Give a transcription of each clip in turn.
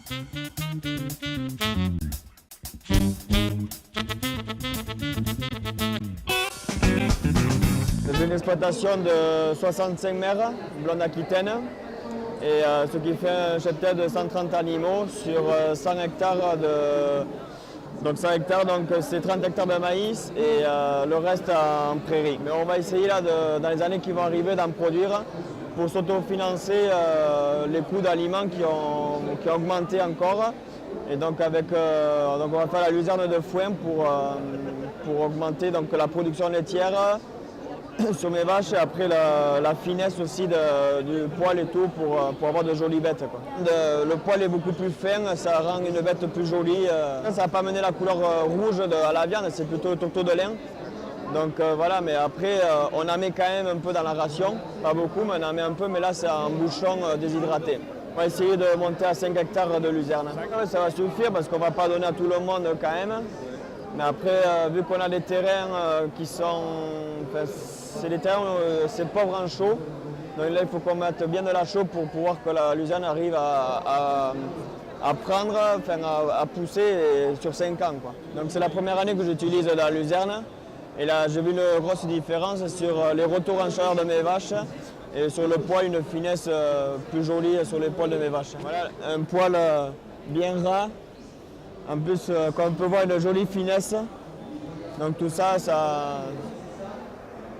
C'est une exploitation de 65 mères, blonde aquitaine, et ce qui fait un cheptel de 130 animaux sur 100 hectares de... Donc 100 hectares, donc c'est 30 hectares de maïs et le reste en prairie. Mais on va essayer là, dans les années qui vont arriver d'en produire pour s'autofinancer les coûts d'aliments qui ont augmenté encore. Et donc, donc on va faire la luzerne de foin pour augmenter donc, la production laitière sur mes vaches et après la finesse aussi du poil et tout pour avoir de jolies bêtes, quoi. Le poil est beaucoup plus fin, ça rend une bête plus jolie. Ça va pas amener la couleur rouge à la viande, c'est plutôt tourteau de lin. Donc voilà, mais après on en met quand même un peu dans la ration, pas beaucoup, mais on en met un peu, mais là c'est en bouchon déshydraté. On va essayer de monter à 5 hectares de luzerne. Ça va suffire parce qu'on ne va pas donner à tout le monde quand même. Mais après, vu qu'on a des terrains qui sont... c'est des terrains où c'est pauvre en chaux. Donc là, il faut qu'on mette bien de la chaux pour pouvoir que la luzerne arrive à prendre, à pousser sur 5 ans, quoi. Donc c'est la première année que j'utilise la luzerne. Et là, j'ai vu une grosse différence sur les retours en chaleur de mes vaches. Et sur le poil, une finesse plus jolie sur les poils de mes vaches. Voilà, un poil bien ras. En plus, comme on peut voir, une jolie finesse. Donc tout ça,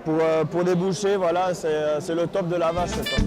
pour déboucher, voilà, c'est le top de la vache, quoi.